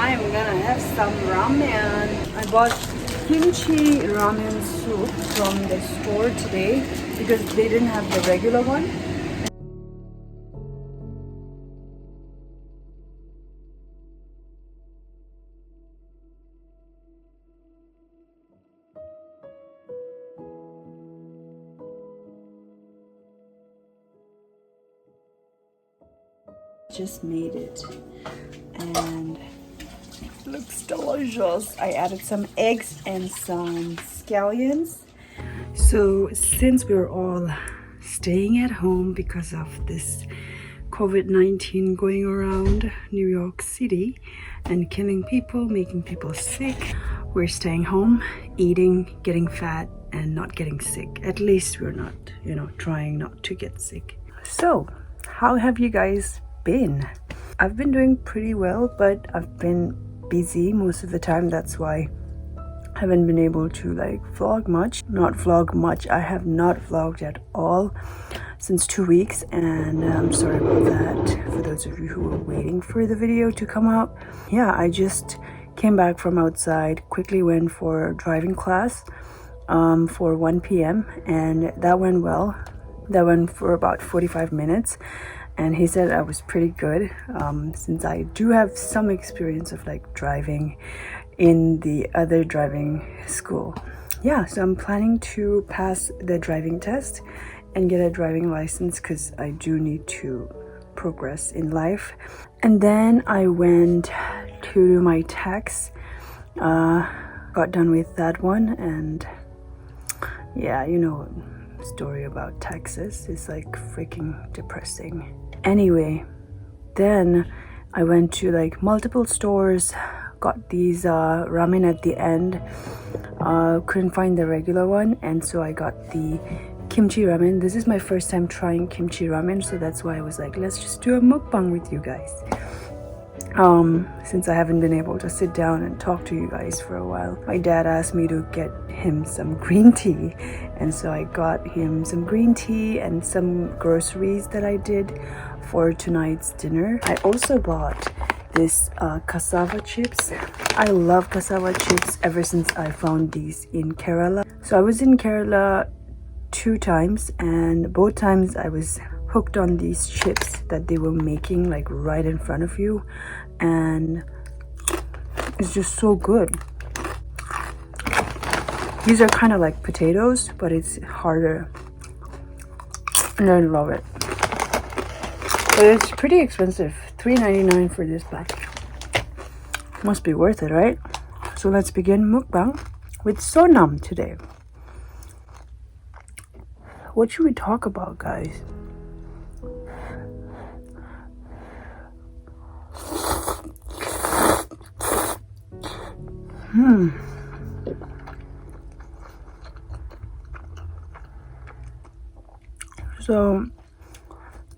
I'm gonna have some ramen. I bought kimchi ramen soup from the store today because they didn't have the regular one. Just made it and it looks delicious. I added some eggs and some scallions. So since we're all staying at home because of this COVID-19 going around New York City and killing people, making people sick, we're staying home, eating, getting fat, and not getting sick. At least we're not, trying not to get sick. So how have you guys been? I've been doing pretty well, but I've been busy most of the time. That's why I haven't been able to vlog much. I have not vlogged at all since 2 weeks, and I'm sorry about that for those of you who were waiting for the video to come out. Yeah, I just came back from outside, quickly went for driving class for 1 p.m. and that went well. That went for about 45 minutes. And he said I was pretty good, since I do have some experience of driving in the other driving school. Yeah, so I'm planning to pass the driving test and get a driving license because I do need to progress in life. And then I went to do my tax, got done with that one, and yeah, story about taxes is freaking depressing. Anyway, then I went to multiple stores, got these ramen at the end, couldn't find the regular one, and so I got the kimchi ramen. This is my first time trying kimchi ramen, so that's why I was let's just do a mukbang with you guys, since I haven't been able to sit down and talk to you guys for a while. My dad asked me to get him some green tea, and so I got him some green tea and some groceries that I did for tonight's dinner. I also bought this cassava chips. I love cassava chips ever since I found these in Kerala. So I was in Kerala 2 times, and both times I was hooked on these chips that they were making right in front of you, and it's just so good. These are kind of like potatoes, but it's harder, and I love it. But it's pretty expensive, $3.99 for this bag. Must be worth it, right? So let's begin mukbang with Sonam today. What should we talk about, guys? So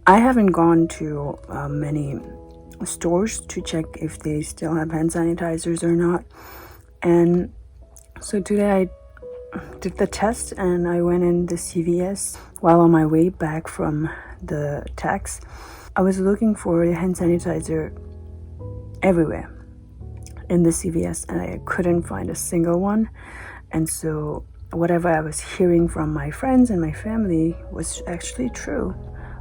I haven't gone to many stores to check if they still have hand sanitizers or not, and so today I did the test and I went in the CVS. While on my way back from the tax, I was looking for a hand sanitizer everywhere in the CVS, and I couldn't find a single one. And so whatever I was hearing from my friends and my family was actually true.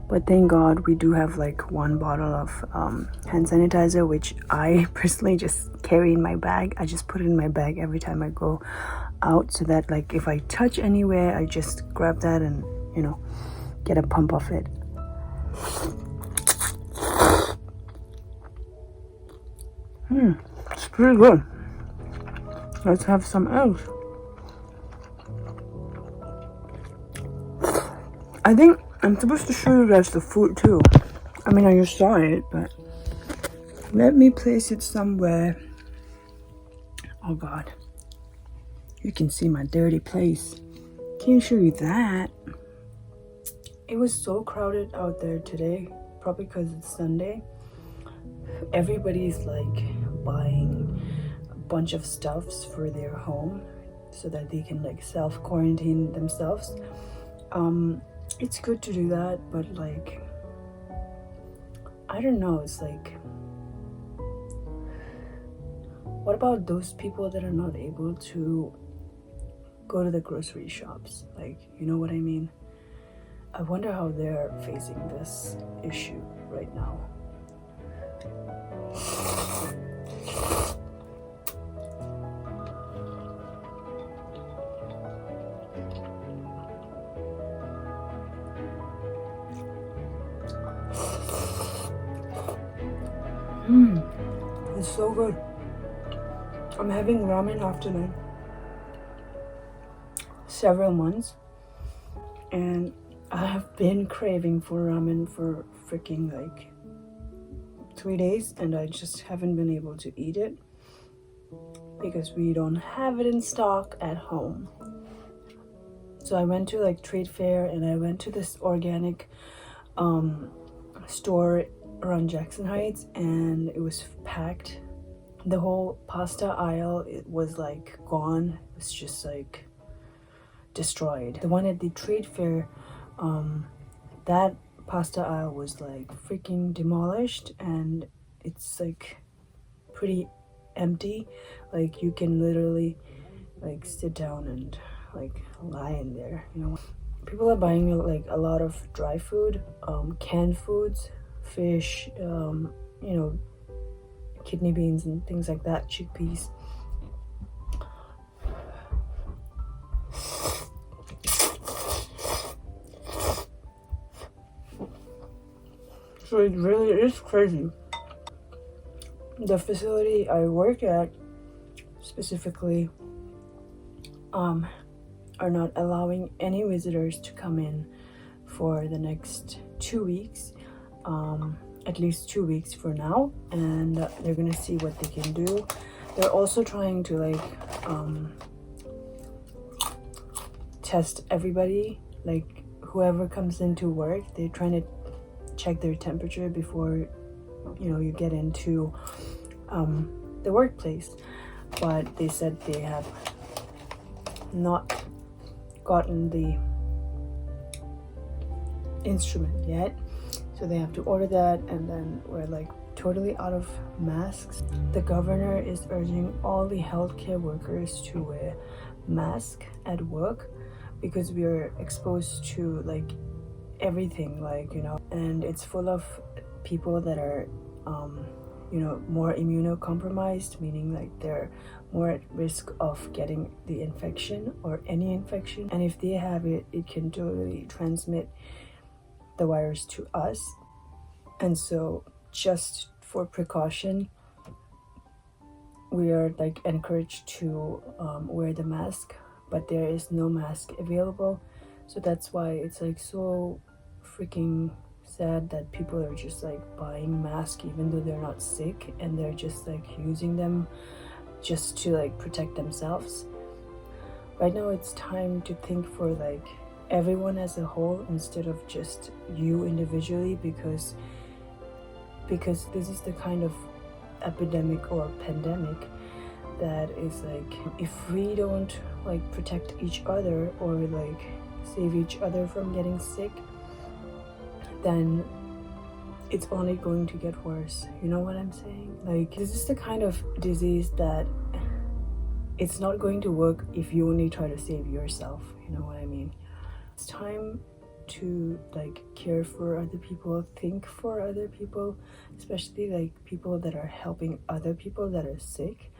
But thank God we do have 1 bottle of hand sanitizer, which I personally just carry in my bag. I just put it in my bag every time I go out, so that if I touch anywhere, I just grab that and get a pump of it. It's pretty good. Let's have some eggs. I think I'm supposed to show you guys the food too. I mean, I just saw it, but let me place it somewhere. Oh God, you can see my dirty place. Can't show you that. It was so crowded out there today, probably because it's Sunday. Everybody's buying a bunch of stuffs for their home so that they can self-quarantine themselves. It's good to do that, but I don't know, it's what about those people that are not able to go to the grocery shops? Like, you know what I mean? I wonder how they're facing this issue right now. It's so good. I'm having ramen after like several months, and I have been craving for ramen for freaking like 3 days, and I just haven't been able to eat it because we don't have it in stock at home. So I went to like trade fair, and I went to this organic store around Jackson Heights, and it was packed. The whole pasta aisle, it was like gone. It was just like destroyed. The one at the trade fair, that pasta aisle was like freaking demolished, and it's like pretty empty. Like you can literally like sit down and like lie in there, you know. People are buying like a lot of dry food, canned foods, fish, you know, kidney beans and things like that, chickpeas. So it really is crazy. The facility I work at specifically are not allowing any visitors to come in for the next 2 weeks, at least 2 weeks for now, and they're gonna see what they can do. They're also trying to like test everybody, like whoever comes into work. They're trying to check their temperature before, you know, you get into the workplace. But they said they have not gotten the instrument yet, so they have to order that, and then we're like totally out of masks. The governor is urging all the healthcare workers to wear masks at work because we are exposed to like everything, like, you know, and it's full of people that are you know, more immunocompromised, meaning like they're more at risk of getting the infection or any infection, and if they have it, it can totally transmit the virus to us. And so just for precaution, we are like encouraged to wear the mask, but there is no mask available. So that's why it's like so freaking sad that people are just like buying masks even though they're not sick, and they're just like using them just to like protect themselves. Right now it's time to think for like everyone as a whole instead of just you individually, because this is the kind of epidemic or pandemic that is like, if we don't like protect each other or like save each other from getting sick, then it's only going to get worse. You know what I'm saying? Like, this is the kind of disease that it's not going to work if you only try to save yourself. You know what I mean? It's time to like care for other people, think for other people, especially like people that are helping other people that are sick.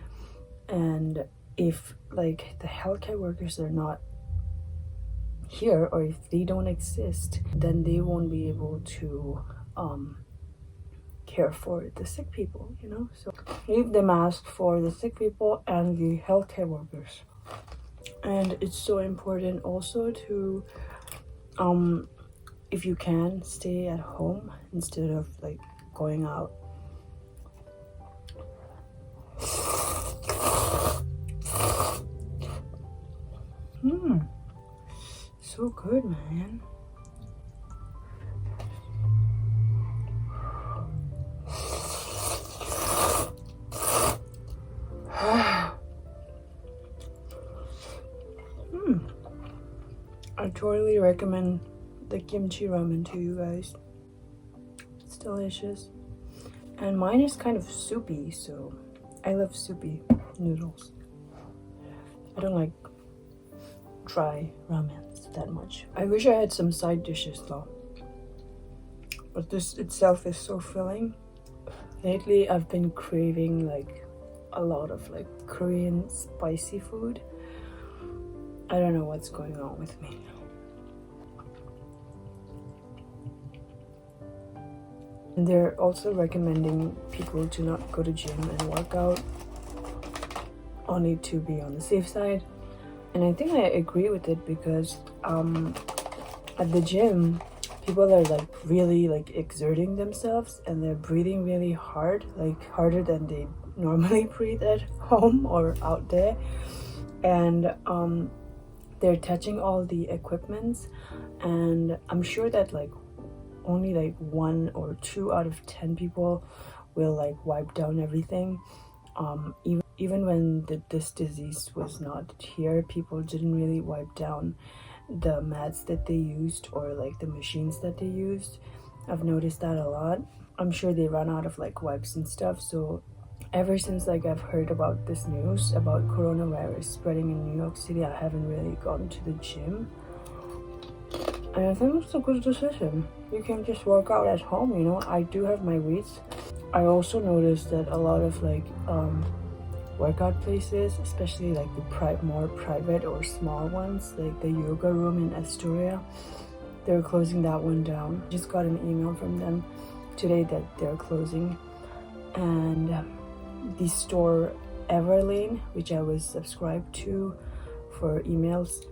And if like the healthcare workers are not here, or if they don't exist, then they won't be able to care for the sick people, you know. So leave the mask for the sick people and the healthcare workers. And it's so important also to if you can, stay at home instead of like going out. So good, man. I totally recommend the kimchi ramen to you guys. It's delicious. And mine is kind of soupy, so I love soupy. noodles. I don't like dry ramen that much. I wish I had some side dishes though, but this itself is so filling. Lately I've been craving like a lot of like Korean spicy food. I don't know what's going on with me. And they're also recommending people to not go to gym and work out, only to be on the safe side. And I think I agree with it because at the gym people are like really like exerting themselves and they're breathing really hard, like harder than they normally breathe at home or out there. And they're touching all the equipments, and I'm sure that like only like 1 or 2 out of 10 people will like wipe down everything. Even when this disease was not here, people didn't really wipe down the mats that they used or like the machines that they used. I've noticed that a lot. I'm sure they run out of like wipes and stuff. So ever since like I've heard about this news about coronavirus spreading in New York City, I haven't really gone to the gym. And I think it's a good decision. You can just work out at home, you know. I do have my weights. I also noticed that a lot of like workout places, especially like the more private or small ones, like the yoga room in Astoria, they're closing that one down. Just got an email from them today that they're closing. And the store Everlane, which I was subscribed to for emails,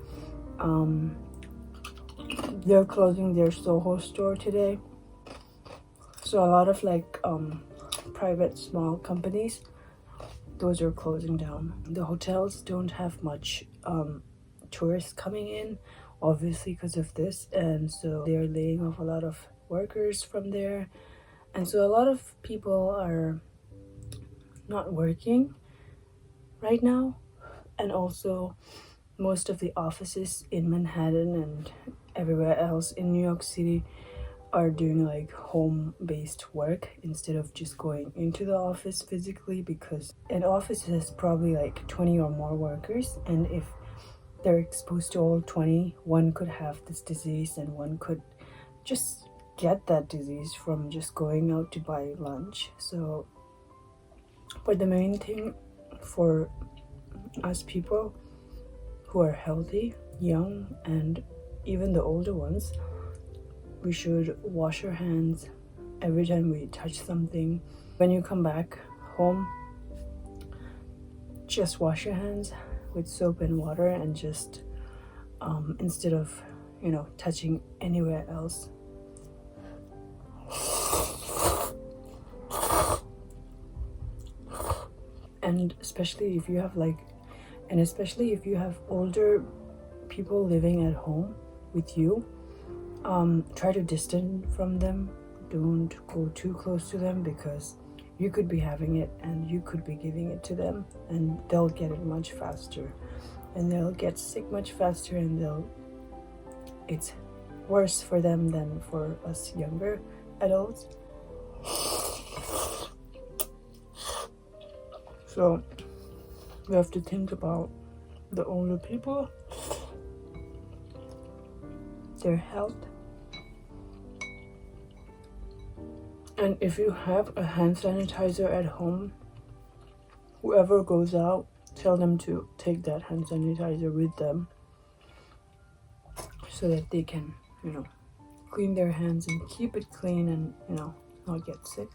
they're closing their Soho store today. So a lot of like private small companies, those are closing down. The hotels don't have much tourists coming in, obviously because of this, and so they're laying off a lot of workers from there. And so a lot of people are not working right now. And also most of the offices in Manhattan and everywhere else in New York City are doing like home-based work instead of just going into the office physically, because an office has probably like 20 or more workers, and if they're exposed to all 20, one could have this disease and one could just get that disease from just going out to buy lunch. So, but the main thing for us people who are healthy, young, and even the older ones, we should wash our hands every time we touch something. When you come back home, just wash your hands with soap and water, and just instead of, you know, touching anywhere else. And especially if you have older people living at home with you, try to distance from them. Don't go too close to them, because you could be having it and you could be giving it to them, and they'll get it much faster, and they'll get sick much faster, and it's worse for them than for us younger adults. So we have to think about the older people, their health. And if you have a hand sanitizer at home, whoever goes out, tell them to take that hand sanitizer with them, so that they can, you know, clean their hands and keep it clean and, you know, not get sick.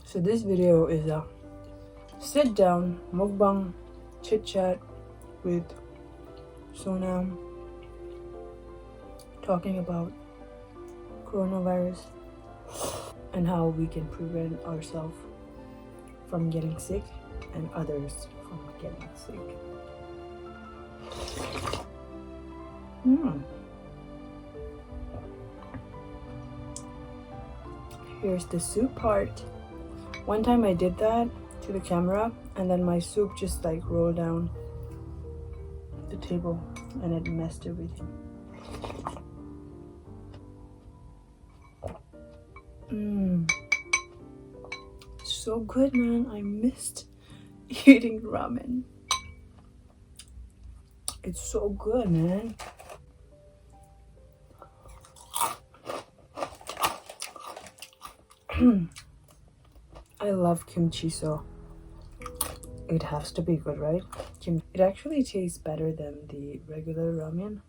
So this video is a sit down mukbang chit chat with Sonam, talking about coronavirus and how we can prevent ourselves from getting sick and others from getting sick. Here's the soup part. One time I did that to the camera, and then my soup just like rolled down the table and it messed everything. so good, man. I missed eating ramen. It's so good, man. I love kimchi, so it has to be good, right? It actually tastes better than the regular ramen.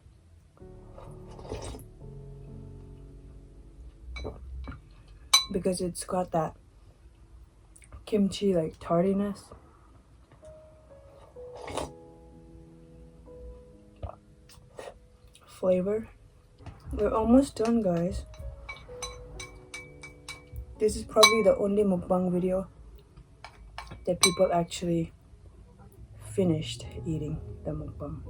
Because it's got that kimchi like tardiness. Flavor. We're almost done, guys. This is probably the only mukbang video that people actually finished eating the mukbang.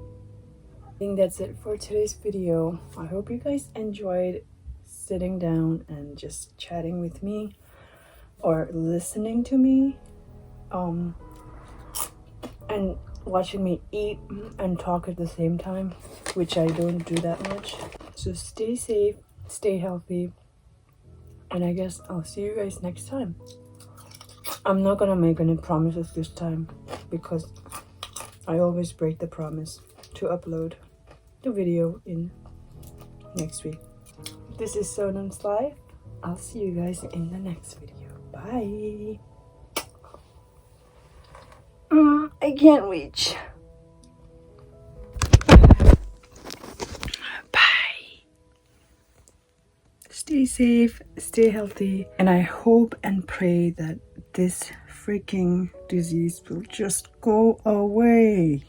I think that's it for today's video. I hope you guys enjoyed sitting down and just chatting with me or listening to me and watching me eat and talk at the same time, which I don't do that much. So stay safe, stay healthy, and I guess I'll see you guys next time. I'm not gonna make any promises this time because I always break the promise to upload the video in next week. This is Sonam's life. I'll see you guys in the next video. Bye. I can't reach. Bye. Stay safe, stay healthy, and I hope and pray that this freaking disease will just go away.